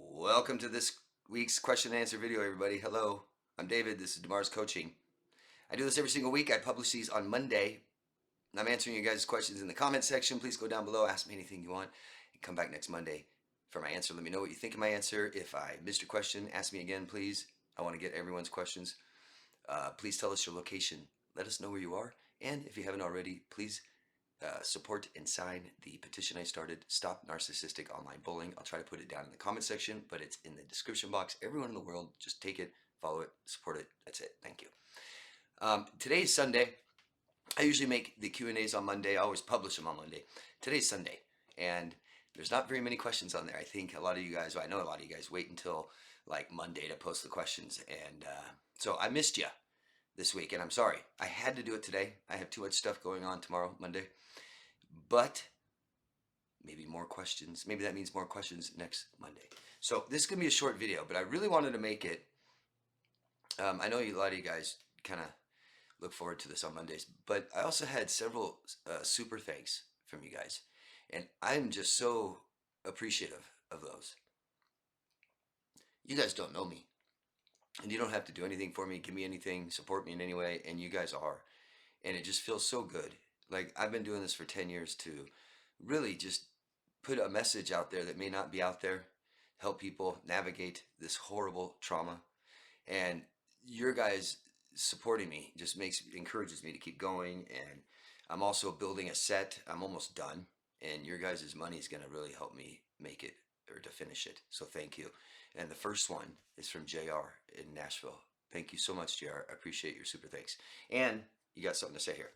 Welcome to this week's question and answer video, everybody. Hello, I'm David. This is DeMar's Coaching. I do this every single week. I publish these on Monday. And I'm answering you guys' questions in the comment section. Please go down below, ask me anything you want, and come back next Monday for my answer. Let me know what you think of my answer. If I missed your question, ask me again, please. I want to get everyone's questions. Please tell us your location. Let us know where you are. And if you haven't already, please support and sign the petition I started, Stop Narcissistic Online Bullying. I'll try to put it down in the comment section, but it's in the description box. Everyone in the world, just take it, follow it, support it. That's it. Thank you. Today is Sunday. I usually make the Q&As on Monday. I always publish them on Monday. Today's Sunday, and there's not very many questions on there. I think a lot of you guys, well, I know a lot of you guys wait until like Monday to post the questions, and so I missed you this week, and I'm sorry. I had to do it today. I have too much stuff going on tomorrow, Monday. But maybe more questions. Maybe that means more questions next Monday. So this is going to be a short video, but I really wanted to make it. I know a lot of you guys kind of look forward to this on Mondays, but I also had several super thanks from you guys. And I'm just so appreciative of those. You guys don't know me. And you don't have to do anything for me, give me anything, support me in any way, and you guys are. And it just feels so good. Like, I've been doing this for 10 years to really just put a message out there that may not be out there, help people navigate this horrible trauma. And your guys supporting me just encourages me to keep going. And I'm also building a set. I'm almost done. And your guys' money is going to really help me make it or to finish it. So thank you. And the first one is from JR in Nashville. Thank you so much, JR. I appreciate your super thanks. And you got something to say here.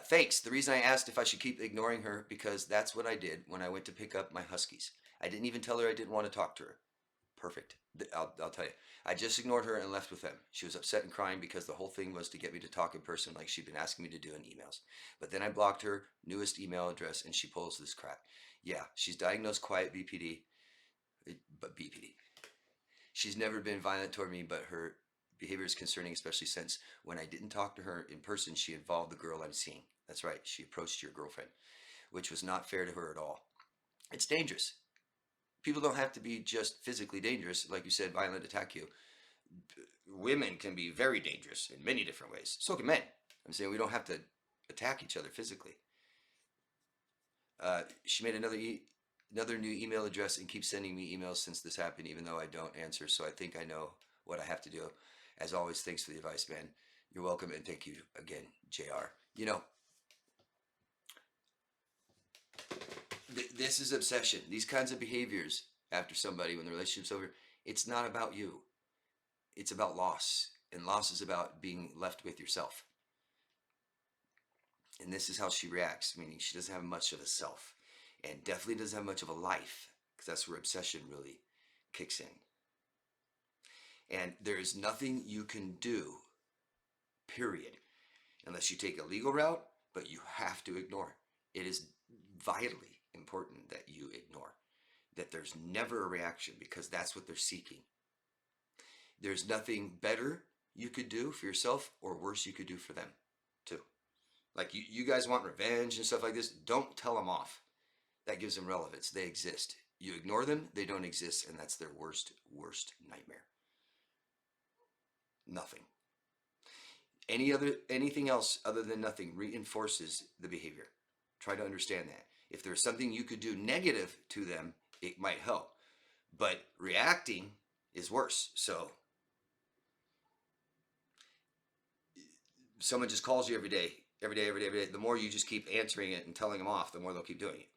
Thanks. The reason I asked if I should keep ignoring her, because that's what I did when I went to pick up my huskies. I didn't even tell her I didn't want to talk to her. Perfect. I'll tell you. I just ignored her and left with them. She was upset and crying because the whole thing was to get me to talk in person like she'd been asking me to do in emails. But then I blocked her newest email address and she pulls this crap. Yeah, she's diagnosed quiet BPD, but BPD. She's never been violent toward me, but her behavior is concerning, especially since when I didn't talk to her in person, she involved the girl I'm seeing. That's right, she approached your girlfriend, which was not fair to her at all. It's dangerous. People don't have to be just physically dangerous, like you said, violent, attack you. Women can be very dangerous in many different ways. So can men. I'm saying we don't have to attack each other physically. She made another new email address and keeps sending me emails since this happened, even though I don't answer. So I think I know what I have to do. As always, thanks for the advice, man. You're welcome, and thank you again, JR. You know, this is obsession. These kinds of behaviors after somebody when the relationship's over, it's not about you. It's about loss, and loss is about being left with yourself. And this is how she reacts, meaning she doesn't have much of a self, and definitely doesn't have much of a life, because that's where obsession really kicks in. And there is nothing you can do, period, unless you take a legal route, but you have to ignore. It is vitally important that you ignore, that there's never a reaction, because that's what they're seeking. There's nothing better you could do for yourself or worse you could do for them, too. Like you guys want revenge and stuff like this, don't tell them off. That gives them relevance. They exist. You ignore them, they don't exist, and that's their worst nightmare. Nothing. Anything else other than nothing reinforces the behavior. Try to understand that. If there's something you could do negative to them, it might help. But reacting is worse. So someone just calls you every day. The more you just keep answering it and telling them off, the more they'll keep doing it.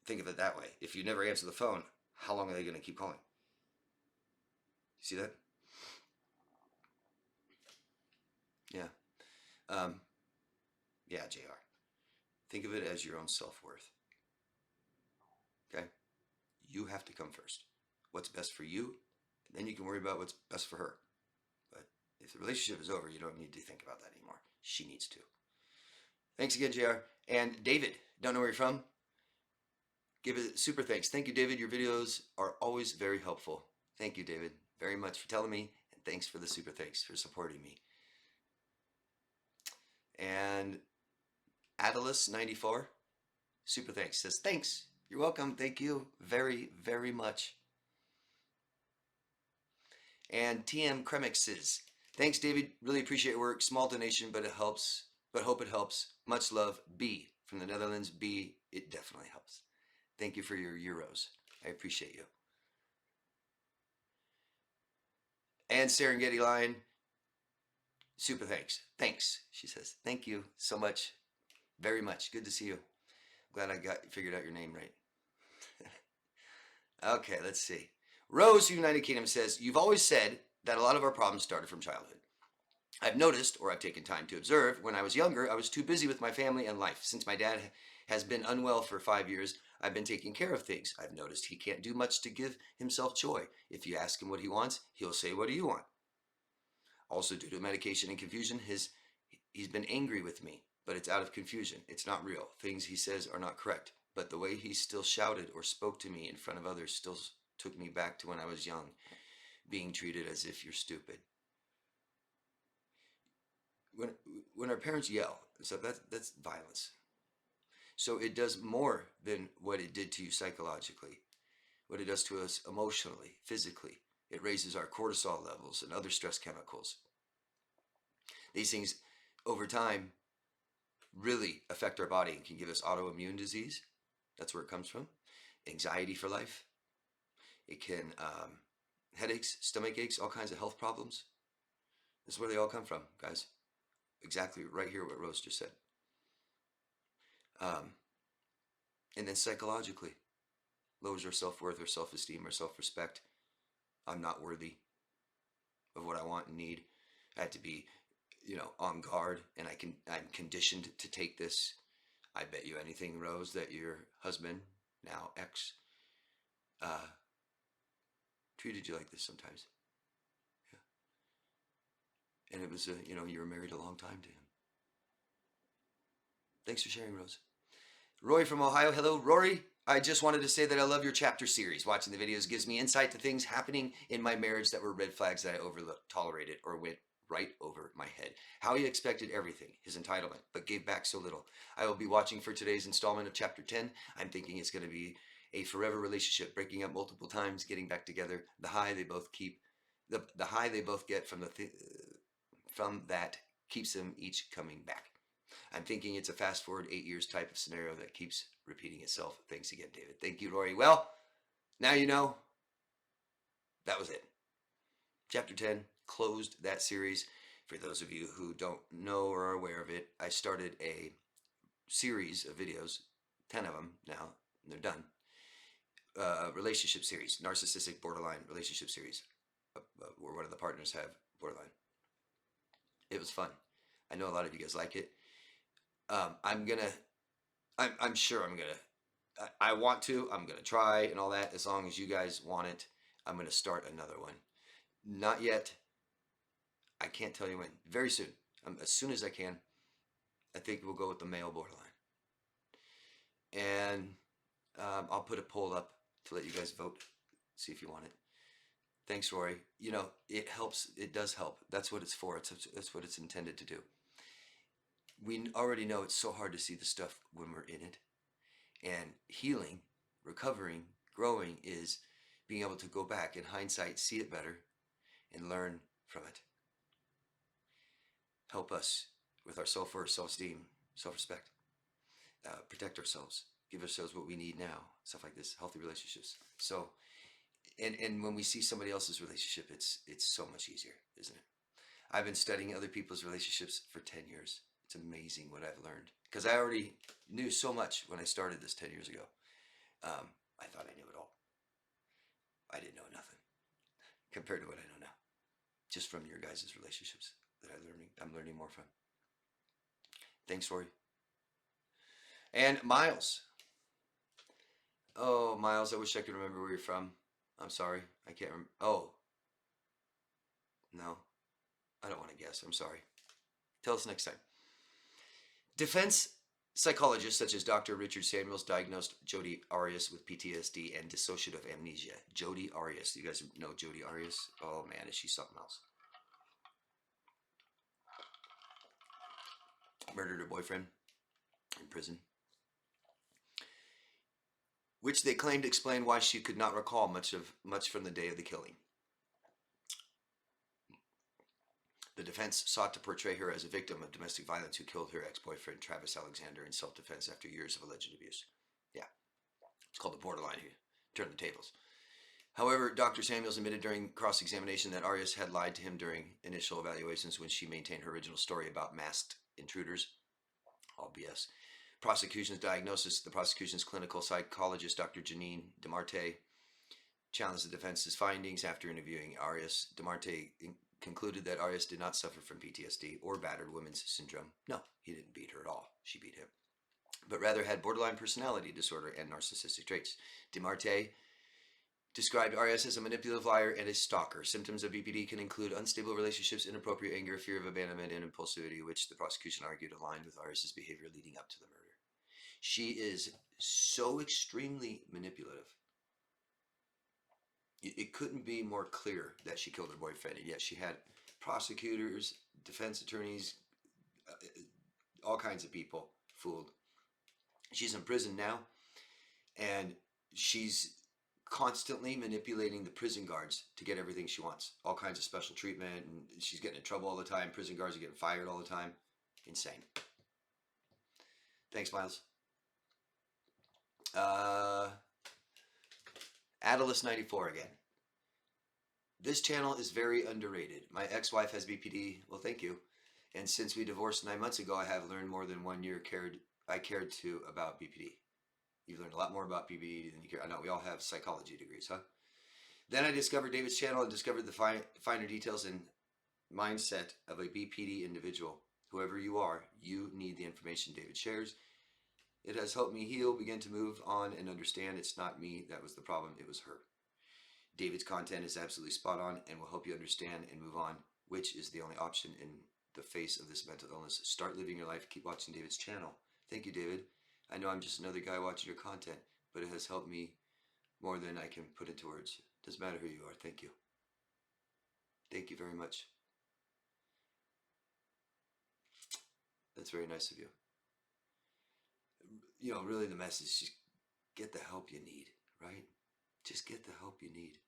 Think of it that way. If you never answer the phone, how long are they going to keep calling? You see that? Yeah. Yeah, JR. Think of it as your own self-worth. Okay? You have to come first. What's best for you, and then you can worry about what's best for her. But if the relationship is over, you don't need to think about that anymore. She needs to. Thanks again, JR. And David, don't know where you're from? Give it super thanks. Thank you, David. Your videos are always very helpful. Thank you, David, very much for telling me, and thanks for the super thanks for supporting me. And Adalus94, super thanks, says, thanks. You're welcome. Thank you very, very much. And TM Cremixes. Thanks, David. Really appreciate your work. Small donation, but it helps. But hope it helps. Much love. B from the Netherlands. B, it definitely helps. Thank you for your euros. I appreciate you. And Serengeti Lion. Super thanks. Thanks, she says. Thank you so much. Very much. Good to see you. Glad I figured out your name right. Okay, let's see. Rose from United Kingdom says, you've always said that a lot of our problems started from childhood. I've noticed, or I've taken time to observe, when I was younger, I was too busy with my family and life. Since my dad has been unwell for 5 years, I've been taking care of things. I've noticed he can't do much to give himself joy. If you ask him what he wants, he'll say, what do you want? Also, due to medication and confusion, he's been angry with me, but it's out of confusion. It's not real. Things he says are not correct. But the way he still shouted or spoke to me in front of others still took me back to when I was young, being treated as if you're stupid. When our parents yell, so that's violence. So it does more than what it did to you psychologically, what it does to us emotionally, physically. It raises our cortisol levels and other stress chemicals. These things, over time, really affect our body and can give us autoimmune disease. That's where it comes from. Anxiety for life. It can, headaches, stomach aches, all kinds of health problems. This is where they all come from, guys. Exactly right here what Rose just said. And then psychologically, lowers our self-worth, our self-esteem, our self-respect. I'm not worthy of what I want and need. I have to be, on guard, and I'm conditioned to take this. I bet you anything, Rose, that your husband, now ex, treated you like this sometimes. Yeah. And it was, you were married a long time to him. Thanks for sharing, Rose. Rory from Ohio. Hello, Rory. I just wanted to say that I love your chapter series. Watching the videos gives me insight to things happening in my marriage that were red flags that I overlooked, tolerated, or went right over my head. How he expected everything, his entitlement, but gave back so little. I will be watching for today's installment of chapter 10. I'm thinking it's going to be a forever relationship, breaking up multiple times, getting back together. The high they both keep, the high they both get from that keeps them each coming back. I'm thinking it's a fast forward 8 years type of scenario that keeps repeating itself. Thanks again, David. Thank you, Rory. Well, now you know. That was it. Chapter 10 closed that series. For those of you who don't know or are aware of it, I started a series of videos, 10 of them now, and they're done. Relationship series, narcissistic borderline relationship series, where one of the partners have borderline. It was fun. I know a lot of you guys like it. I'm sure I'm gonna, I want to, I'm gonna try and all that. As long as you guys want it, I'm gonna start another one. Not yet. I can't tell you when. Very soon. As soon as I can. I think we'll go with the male borderline. And I'll put a poll up to let you guys vote. See if you want it. Thanks, Rory. It helps. It does help. That's what it's for. That's what it's intended to do. We already know it's so hard to see the stuff when we're in it. And healing, recovering, growing is being able to go back in hindsight, see it better, and learn from it. Help us with our self-worth, self-esteem, self-respect. Protect ourselves. Give ourselves what we need now. Stuff like this. Healthy relationships. So, and when we see somebody else's relationship, it's so much easier, isn't it? I've been studying other people's relationships for 10 years. It's amazing what I've learned. Because I already knew so much when I started this 10 years ago. I thought I knew it all. I didn't know nothing compared to what I know now. Just from your guys' relationships that I'm learning more from. Thanks, Rory. And Miles. Oh, Miles, I wish I could remember where you're from. I'm sorry. I can't remember. Oh. No. I don't want to guess. I'm sorry. Tell us next time. Defense psychologists such as Dr. Richard Samuels diagnosed Jodi Arias with PTSD and dissociative amnesia. Jodi Arias. You guys know Jodi Arias? Oh man, is she something else? Murdered her boyfriend in prison, which they claimed explained why she could not recall much from the day of the killing. The defense sought to portray her as a victim of domestic violence who killed her ex-boyfriend, Travis Alexander, in self-defense after years of alleged abuse. Yeah, it's called the borderline here. Turn the tables. However, Dr. Samuels admitted during cross-examination that Arias had lied to him during initial evaluations when she maintained her original story about masked intruders. All BS. Prosecution's diagnosis. The prosecution's clinical psychologist, Dr. Janine DeMarte, challenged the defense's findings after interviewing Arias. DeMarte concluded that Arias did not suffer from PTSD or battered women's syndrome. No, he didn't beat her at all. She beat him. But rather had borderline personality disorder and narcissistic traits. DeMarte described Arias as a manipulative liar and a stalker. Symptoms of BPD can include unstable relationships, inappropriate anger, fear of abandonment, and impulsivity, which the prosecution argued aligned with Arias' behavior leading up to the murder. She is so extremely manipulative. It couldn't be more clear that she killed her boyfriend, and yet she had prosecutors, defense attorneys, all kinds of people fooled. She's in prison now, and she's constantly manipulating the prison guards to get everything she wants. All kinds of special treatment, and she's getting in trouble all the time. Prison guards are getting fired all the time. Insane. Thanks, Miles. Atlas94 again. This channel is very underrated. My ex-wife has BPD. Well, thank you. And since we divorced 9 months ago, I have learned more than 1 year I cared to about BPD. You've learned a lot more about BPD than you care. I know we all have psychology degrees, huh? Then I discovered David's channel and discovered the finer details and mindset of a BPD individual. Whoever you are, you need the information David shares. It has helped me heal, begin to move on, and understand it's not me that was the problem, it was her. David's content is absolutely spot on and will help you understand and move on, which is the only option in the face of this mental illness. Start living your life. Keep watching David's channel. Thank you, David. I know I'm just another guy watching your content, but it has helped me more than I can put into words. Doesn't matter who you are. Thank you. Thank you very much. That's very nice of you. You know, really the message is just get the help you need, right? Just get the help you need.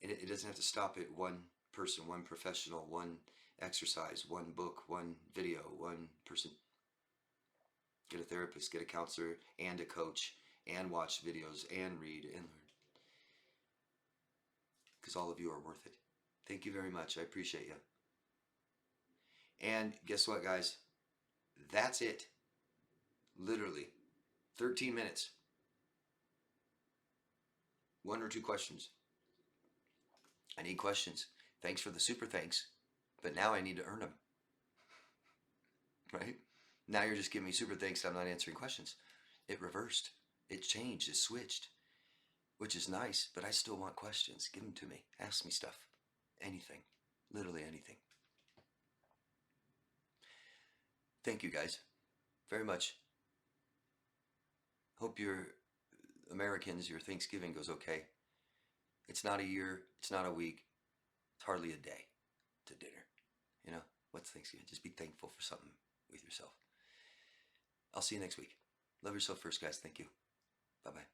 And it doesn't have to stop at one person, one professional, one exercise, one book, one video, one person. Get a therapist, get a counselor, and a coach, and watch videos, and read, and learn. Because all of you are worth it. Thank you very much. I appreciate you. And guess what, guys? That's it. Literally. 13 minutes. 1 or 2 questions. I need questions. Thanks for the super thanks. But now I need to earn them. Right? Now you're just giving me super thanks. I'm not answering questions. It reversed. It changed. It switched. Which is nice, but I still want questions. Give them to me. Ask me stuff. Anything. Literally anything. Thank you, guys. Very much. Hope your Americans, your Thanksgiving goes okay. It's not a year. It's not a week. It's hardly a day to dinner. You know, what's Thanksgiving? Just be thankful for something with yourself. I'll see you next week. Love yourself first, guys. Thank you. Bye-bye.